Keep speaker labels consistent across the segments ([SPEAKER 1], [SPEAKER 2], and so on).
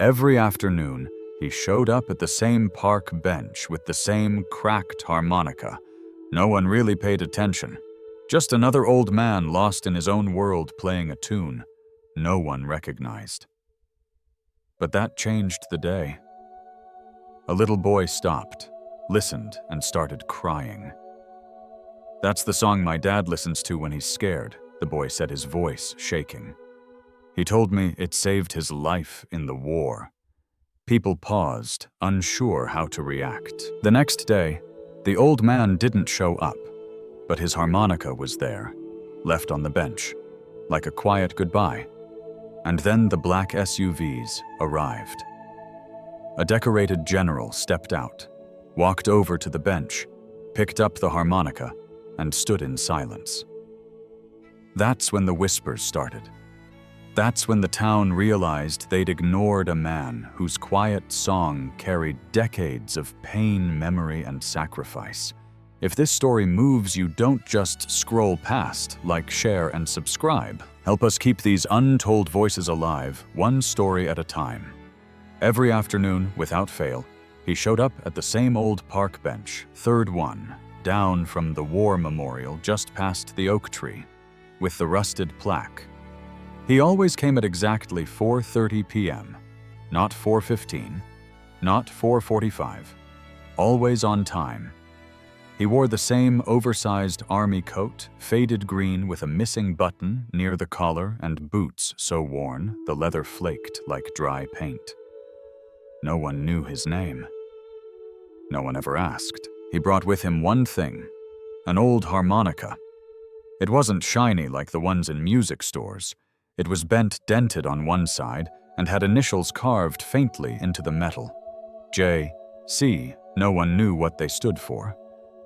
[SPEAKER 1] Every afternoon, he showed up at the same park bench with the same cracked harmonica. No one really paid attention. Just another old man lost in his own world playing a tune no one recognized. But that changed the day. A little boy stopped, listened, and started crying. "That's the song my dad listens to when he's scared," the boy said, his voice shaking. "He told me it saved his life in the war." People paused, unsure how to react. The next day, the old man didn't show up, but his harmonica was there, left on the bench, like a quiet goodbye. And then the black SUVs arrived. A decorated general stepped out, walked over to the bench, picked up the harmonica, and stood in silence. That's when the whispers started. That's when the town realized they'd ignored a man whose quiet song carried decades of pain, memory, and sacrifice. If this story moves you, don't just scroll past, like, share, and subscribe. Help us keep these untold voices alive, one story at a time. Every afternoon, without fail, he showed up at the same old park bench, third one, down from the war memorial just past the oak tree, with the rusted plaque. He always came at exactly 4:30 p.m., not 4:15, not 4:45, always on time. He wore the same oversized army coat, faded green with a missing button near the collar, and boots so worn the leather flaked like dry paint. No one knew his name. No one ever asked. He brought with him one thing, an old harmonica. It wasn't shiny like the ones in music stores. It was bent, dented on one side, and had initials carved faintly into the metal. J.C. No one knew what they stood for.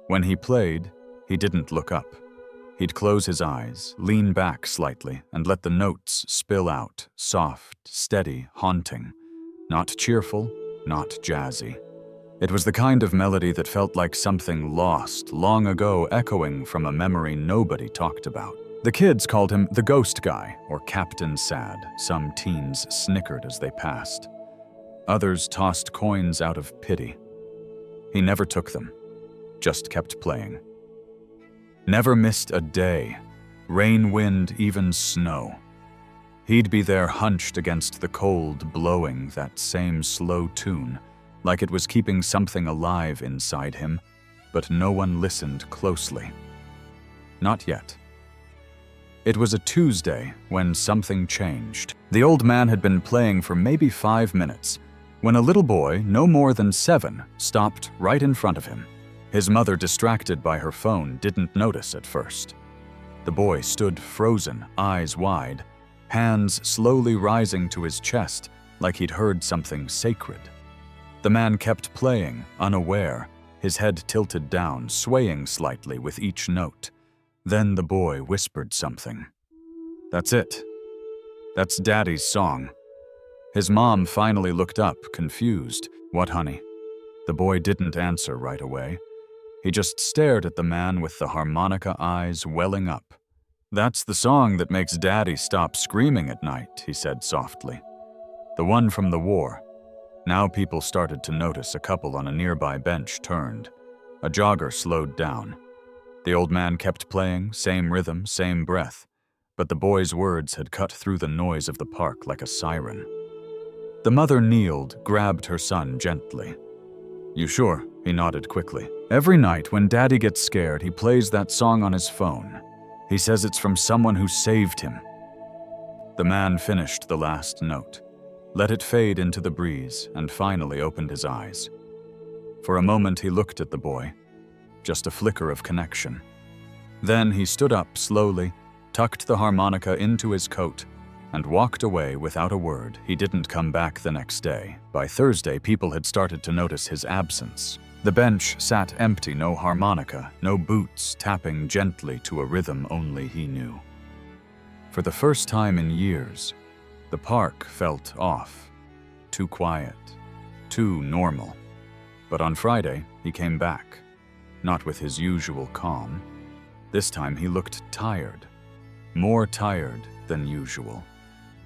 [SPEAKER 1] When he played, he didn't look up. He'd close his eyes, lean back slightly, and let the notes spill out, soft, steady, haunting. Not cheerful, not jazzy. It was the kind of melody that felt like something lost long ago, echoing from a memory nobody talked about. The kids called him the Ghost Guy or Captain Sad. Some teens snickered as they passed. Others tossed coins out of pity. He never took them, just kept playing. Never missed a day, rain, wind, even snow. He'd be there hunched against the cold, blowing that same slow tune, like it was keeping something alive inside him, but no one listened closely. Not yet. It was a Tuesday when something changed. The old man had been playing for maybe 5 minutes when a little boy, no more than 7, stopped right in front of him. His mother, distracted by her phone, didn't notice at first. The boy stood frozen, eyes wide, hands slowly rising to his chest like he'd heard something sacred. The man kept playing, unaware, his head tilted down, swaying slightly with each note. Then the boy whispered something. "That's it. That's Daddy's song." His mom finally looked up, confused. "What, honey?" The boy didn't answer right away. He just stared at the man with the harmonica eyes welling up. "That's the song that makes Daddy stop screaming at night," he said softly. "The one from the war." Now people started to notice a couple on a nearby bench turned. A jogger slowed down. The old man kept playing, same rhythm, same breath, but the boy's words had cut through the noise of the park like a siren. The mother kneeled, grabbed her son gently. "You sure?" He nodded quickly. "Every night when Daddy gets scared, he plays that song on his phone. He says it's from someone who saved him." The man finished the last note, let it fade into the breeze, and finally opened his eyes. For a moment he looked at the boy, just a flicker of connection. Then he stood up slowly, tucked the harmonica into his coat, and walked away without a word. He didn't come back the next day. By Thursday, people had started to notice his absence. The bench sat empty, no harmonica, no boots tapping gently to a rhythm only he knew. For the first time in years, the park felt off, too quiet, too normal. But on Friday, he came back, not with his usual calm. This time he looked tired, more tired than usual.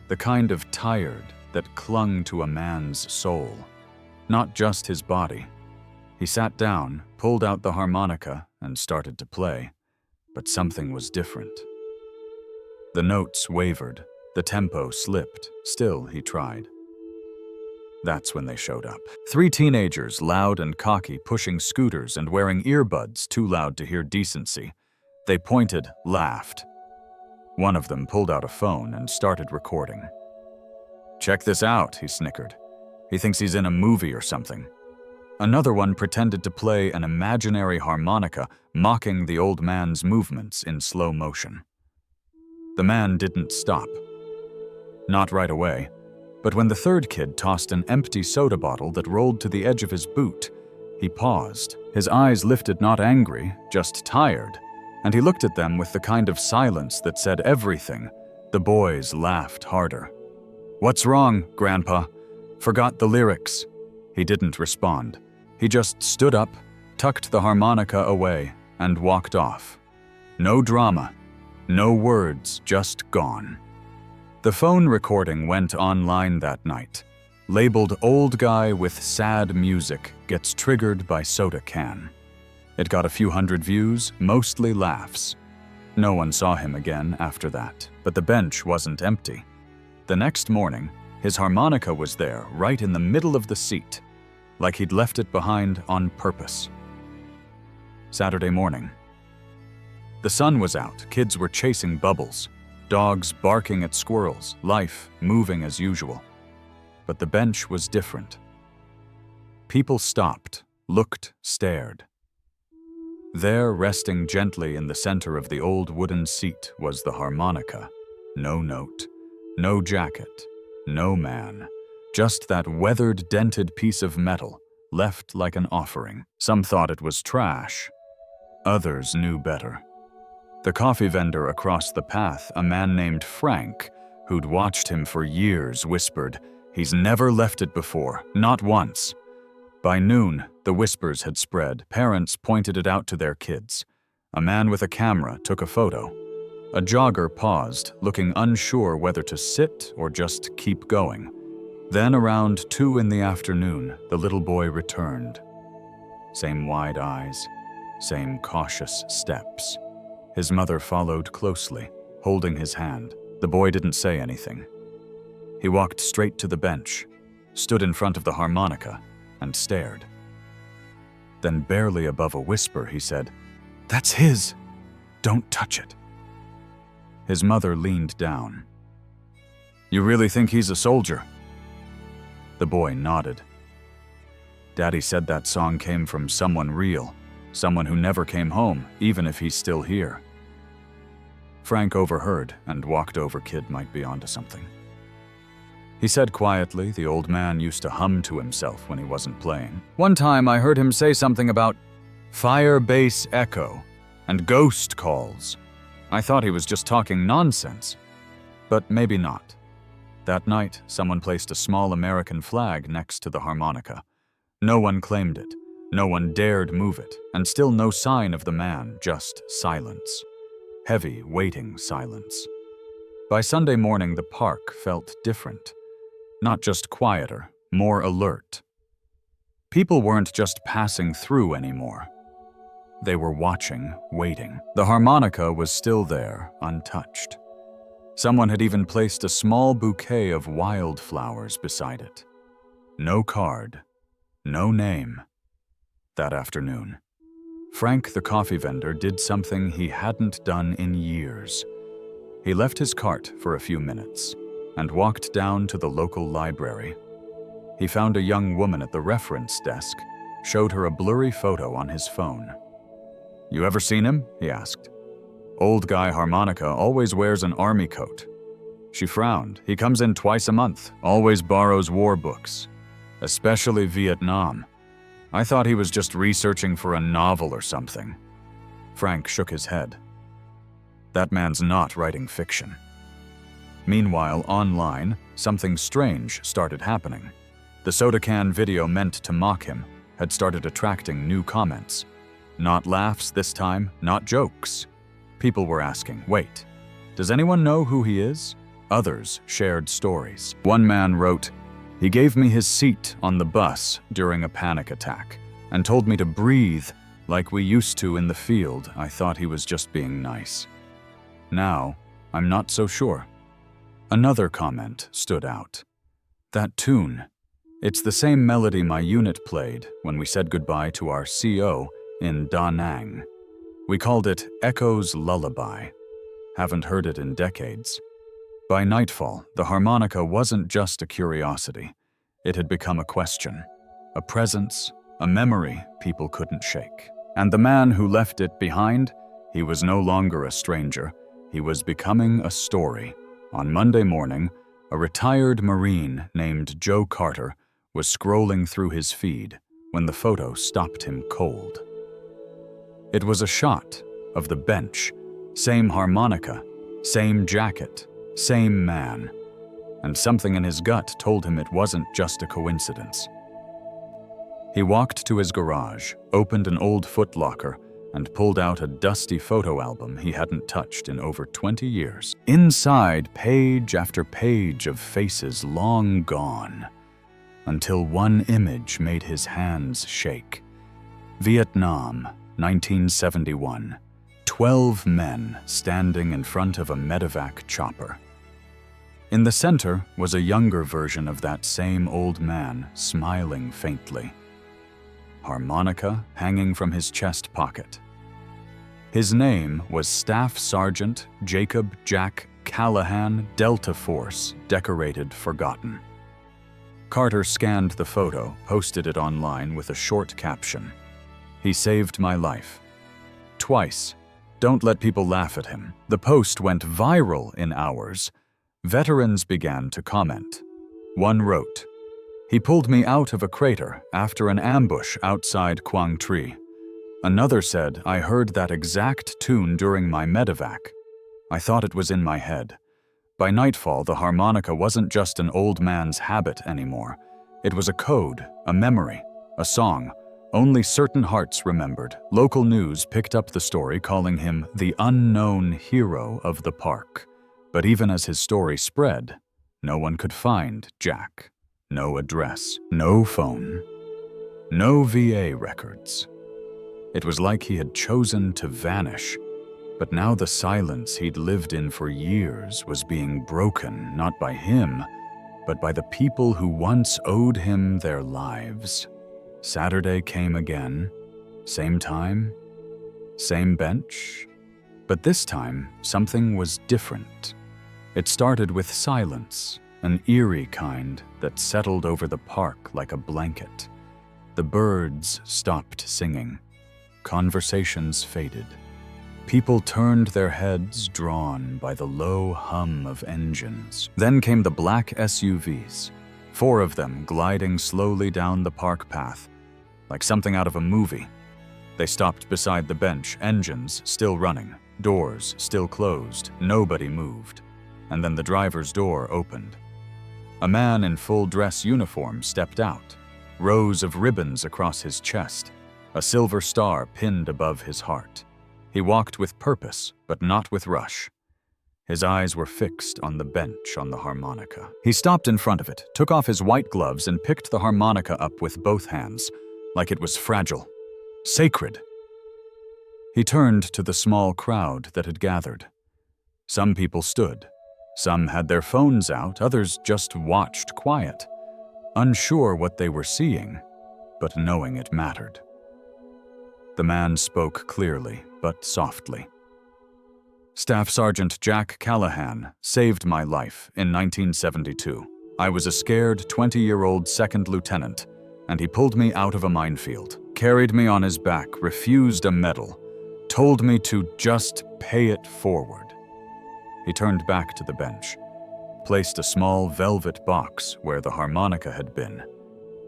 [SPEAKER 1] The kind of tired that clung to a man's soul, not just his body. He sat down, pulled out the harmonica, and started to play, but something was different. The notes wavered, the tempo slipped, still he tried. That's when they showed up. 3 teenagers, loud and cocky, pushing scooters and wearing earbuds too loud to hear decency. They pointed, laughed. One of them pulled out a phone and started recording. "Check this out," he snickered. "He thinks he's in a movie or something." Another one pretended to play an imaginary harmonica, mocking the old man's movements in slow motion. The man didn't stop. Not right away, but when the third kid tossed an empty soda bottle that rolled to the edge of his boot, he paused. His eyes lifted, not angry, just tired, and he looked at them with the kind of silence that said everything. The boys laughed harder. "What's wrong, Grandpa? Forgot the lyrics." He didn't respond. He just stood up, tucked the harmonica away, and walked off. No drama, no words, just gone. The phone recording went online that night, labeled "Old Guy with Sad Music Gets Triggered by Soda Can." It got a few hundred views, mostly laughs. No one saw him again after that, but the bench wasn't empty. The next morning, his harmonica was there, right in the middle of the seat, like he'd left it behind on purpose. Saturday morning. The sun was out, kids were chasing bubbles, dogs barking at squirrels, life moving as usual. But the bench was different. People stopped, looked, stared. There, resting gently in the center of the old wooden seat, was the harmonica. No note, no jacket, no man. Just that weathered, dented piece of metal, left like an offering. Some thought it was trash. Others knew better. The coffee vendor across the path, a man named Frank, who'd watched him for years, whispered, "He's never left it before, not once." By noon, the whispers had spread. Parents pointed it out to their kids. A man with a camera took a photo. A jogger paused, looking unsure whether to sit or just keep going. Then around 2 in the afternoon, the little boy returned. Same wide eyes, same cautious steps. His mother followed closely, holding his hand. The boy didn't say anything. He walked straight to the bench, stood in front of the harmonica, and stared. Then, barely above a whisper, he said, "That's his. Don't touch it." His mother leaned down. "You really think he's a soldier?" The boy nodded. "Daddy said that song came from someone real, someone who never came home, even if he's still here." Frank overheard and walked over. Kid might be onto something. He said quietly the old man used to hum to himself when he wasn't playing. "One time I heard him say something about fire bass echo and ghost calls. I thought he was just talking nonsense, but maybe not." That night, someone placed a small American flag next to the harmonica. No one claimed it, no one dared move it, and still no sign of the man, just silence. Heavy, waiting silence. By Sunday morning, the park felt different. Not just quieter, more alert. People weren't just passing through anymore. They were watching, waiting. The harmonica was still there, untouched. Someone had even placed a small bouquet of wildflowers beside it. No card, no name. That afternoon, Frank, the coffee vendor, did something he hadn't done in years. He left his cart for a few minutes and walked down to the local library. He found a young woman at the reference desk, showed her a blurry photo on his phone. "You ever seen him?" he asked. "Old guy harmonica, always wears an army coat." She frowned. "He comes in twice a month, always borrows war books, especially Vietnam. I thought he was just researching for a novel or something." Frank shook his head. That man's not writing fiction. Meanwhile, online, something strange started happening. The soda can video meant to mock him had started attracting new comments. Not laughs this time, not jokes. People were asking, "Wait, does anyone know who he is? Others shared stories. One man wrote, "He gave me his seat on the bus during a panic attack and told me to breathe like we used to in the field. I thought he was just being nice. Now, I'm not so sure." Another comment stood out. "That tune. It's the same melody my unit played when we said goodbye to our CO in Da Nang. We called it Echo's Lullaby. Haven't heard it in decades." By nightfall, the harmonica wasn't just a curiosity. It had become a question, a presence, a memory people couldn't shake. And the man who left it behind, he was no longer a stranger. He was becoming a story. On Monday morning, a retired Marine named Joe Carter was scrolling through his feed when the photo stopped him cold. It was a shot of the bench, same harmonica, same jacket, same man, and something in his gut told him it wasn't just a coincidence. He walked to his garage, opened an old footlocker, and pulled out a dusty photo album he hadn't touched in over 20 years. Inside, page after page of faces long gone, until one image made his hands shake. Vietnam, 1971. 12 men standing in front of a medevac chopper. In the center was a younger version of that same old man, smiling faintly. Harmonica hanging from his chest pocket. His name was Staff Sergeant Jack Callahan, Delta Force, decorated forgotten. Carter scanned the photo, posted it online with a short caption. "He saved my life. Twice. Don't let people laugh at him." The post went viral in hours. Veterans began to comment. One wrote, "He pulled me out of a crater after an ambush outside Quang Tri." Another said, "I heard that exact tune during my medevac. I thought it was in my head." By nightfall, the harmonica wasn't just an old man's habit anymore. It was a code, a memory, a song. Only certain hearts remembered. Local news picked up the story, calling him the unknown hero of the park. But even as his story spread, no one could find Jack. No address, no phone, no VA records. It was like he had chosen to vanish. But now the silence he'd lived in for years was being broken, not by him, but by the people who once owed him their lives. Saturday came again, same time, same bench, but this time something was different. It started with silence, an eerie kind that settled over the park like a blanket. The birds stopped singing. Conversations faded. People turned their heads, drawn by the low hum of engines. Then came the black SUVs, 4 of them gliding slowly down the park path, like something out of a movie. They stopped beside the bench, engines still running, doors still closed, nobody moved. And then the driver's door opened. A man in full dress uniform stepped out, rows of ribbons across his chest, a silver star pinned above his heart. He walked with purpose, but not with rush. His eyes were fixed on the bench on the harmonica. He stopped in front of it, took off his white gloves, and picked the harmonica up with both hands, like it was fragile, sacred. He turned to the small crowd that had gathered. Some people stood. Some had their phones out, others just watched quiet, unsure what they were seeing, but knowing it mattered. The man spoke clearly, but softly. "Staff Sergeant Jack Callahan saved my life in 1972. I was a scared 20-year-old second lieutenant, and he pulled me out of a minefield, carried me on his back, refused a medal, told me to just pay it forward." He turned back to the bench, placed a small velvet box where the harmonica had been,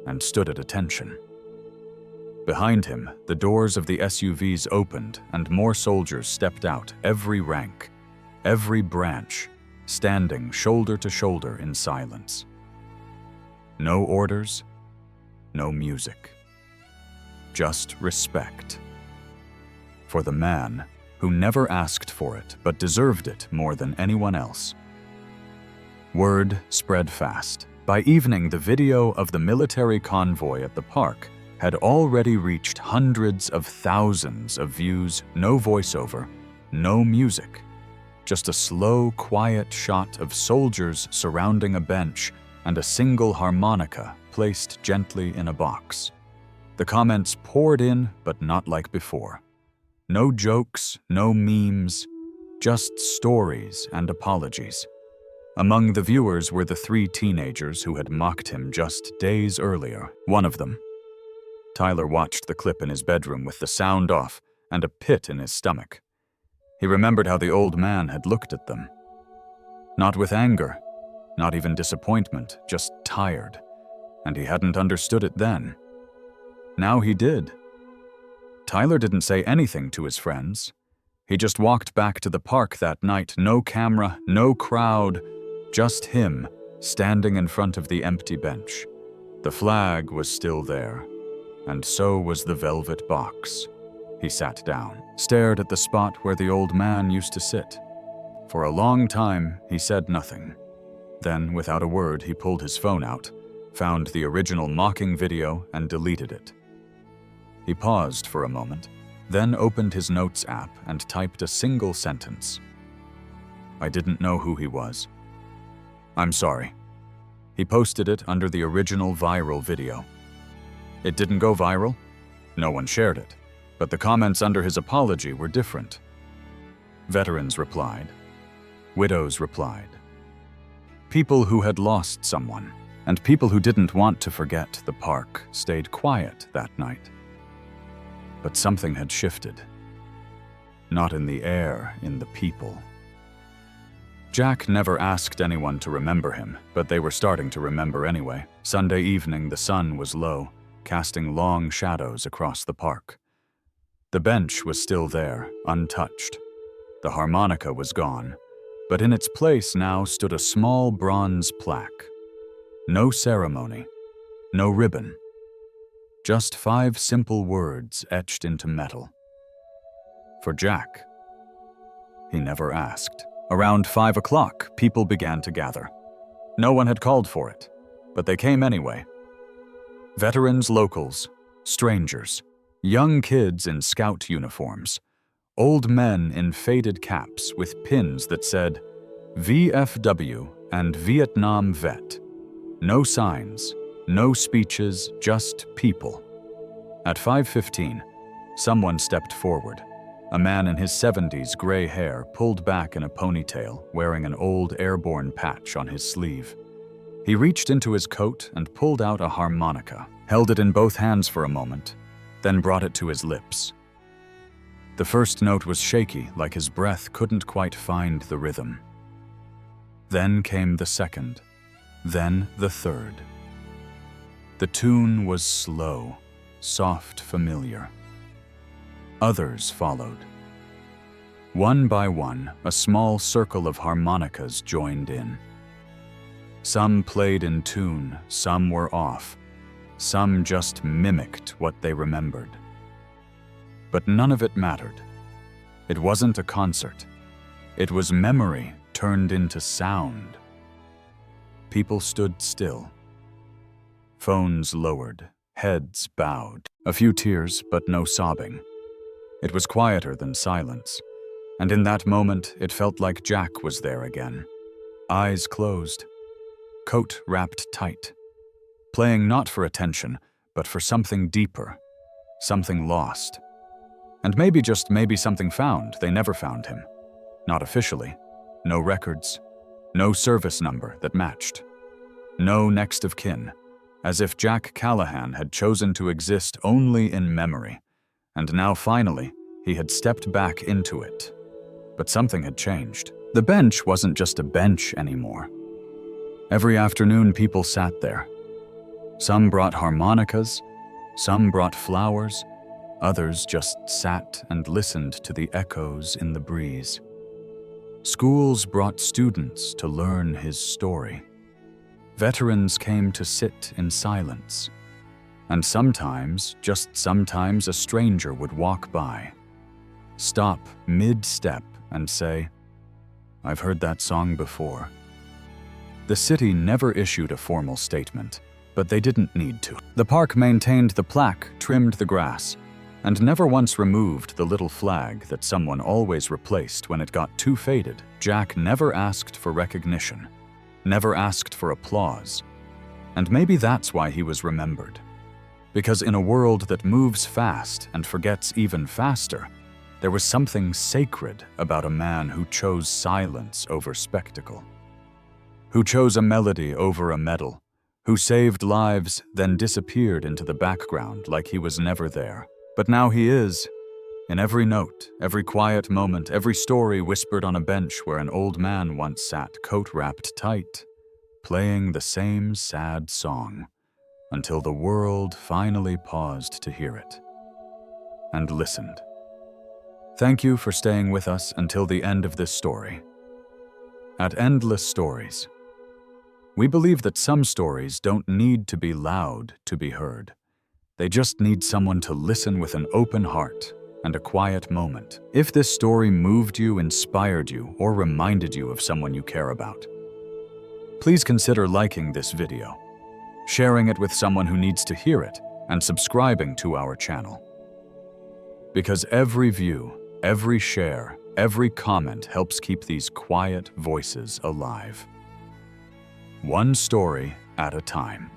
[SPEAKER 1] and stood at attention. Behind him, the doors of the SUVs opened and more soldiers stepped out, every rank, every branch, standing shoulder to shoulder in silence. No orders, no music. Just respect. For the man who never asked for it but deserved it more than anyone else. Word spread fast. By evening, the video of the military convoy at the park had already reached hundreds of thousands of views, no voiceover, no music. Just a slow, quiet shot of soldiers surrounding a bench and a single harmonica placed gently in a box. The comments poured in, but not like before. No jokes, no memes, just stories and apologies. Among the viewers were the 3 teenagers who had mocked him just days earlier. One of them. Tyler watched the clip in his bedroom with the sound off and a pit in his stomach. He remembered how the old man had looked at them. Not with anger, not even disappointment, just tired. And he hadn't understood it then. Now he did. Tyler didn't say anything to his friends. He just walked back to the park that night, no camera, no crowd, just him standing in front of the empty bench. The flag was still there, and so was the velvet box. He sat down, stared at the spot where the old man used to sit. For a long time, he said nothing. Then, without a word, he pulled his phone out, found the original mocking video, and deleted it. He paused for a moment, then opened his notes app and typed a single sentence. I didn't know who he was. I'm sorry. He posted it under the original viral video. It didn't go viral. No one shared it. But the comments under his apology were different. Veterans replied. Widows replied. People who had lost someone, and people who didn't want to forget the park, stayed quiet that night. But something had shifted. Not in the air, in the people. Jack never asked anyone to remember him, but they were starting to remember anyway. Sunday evening, the sun was low, casting long shadows across the park. The bench was still there, untouched. The harmonica was gone, but in its place now stood a small bronze plaque. No ceremony, no ribbon. Just 5 simple words etched into metal. For Jack. He never asked. Around 5 o'clock, people began to gather. No one had called for it, but they came anyway. Veterans, locals, strangers, young kids in scout uniforms, old men in faded caps with pins that said VFW and Vietnam Vet. No signs, no speeches, just people. At 5:15, someone stepped forward. A man in his 70s, gray hair pulled back in a ponytail, wearing an old airborne patch on his sleeve. He reached into his coat and pulled out a harmonica, held it in both hands for a moment, then brought it to his lips. The first note was shaky, like his breath couldn't quite find the rhythm. Then came the second, then the third. The tune was slow, soft, familiar. Others followed. One by one, a small circle of harmonicas joined in. Some played in tune, some were off, some just mimicked what they remembered. But none of it mattered. It wasn't a concert. It was memory turned into sound. People stood still. Phones lowered, heads bowed. A few tears, but no sobbing. It was quieter than silence, and in that moment it felt like Jack was there again. Eyes closed, coat wrapped tight, playing not for attention, but for something deeper, something lost. And maybe, just maybe, something found. They never found him. Not officially. No records. No service number that matched. No next of kin. As if Jack Callahan had chosen to exist only in memory. And now finally, he had stepped back into it. But something had changed. The bench wasn't just a bench anymore. Every afternoon, people sat there. Some brought harmonicas, some brought flowers, others just sat and listened to the echoes in the breeze. Schools brought students to learn his story. Veterans came to sit in silence. And sometimes, just sometimes, a stranger would walk by, stop mid-step and say, "I've heard that song before." The city never issued a formal statement, but they didn't need to. The park maintained the plaque, trimmed the grass, and never once removed the little flag that someone always replaced when it got too faded. Jack never asked for recognition, never asked for applause. And maybe that's why he was remembered. Because in a world that moves fast and forgets even faster, there was something sacred about a man who chose silence over spectacle, who chose a melody over a medal, who saved lives, then disappeared into the background like he was never there. But now he is, in every note, every quiet moment, every story whispered on a bench where an old man once sat, coat wrapped tight, playing the same sad song, until the world finally paused to hear it and listened. Thank you for staying with us until the end of this story. At Endless Stories, we believe that some stories don't need to be loud to be heard. They just need someone to listen with an open heart and a quiet moment. If this story moved you, inspired you, or reminded you of someone you care about, please consider liking this video, sharing it with someone who needs to hear it, and subscribing to our channel. Because every view, every share, every comment helps keep these quiet voices alive. One story at a time.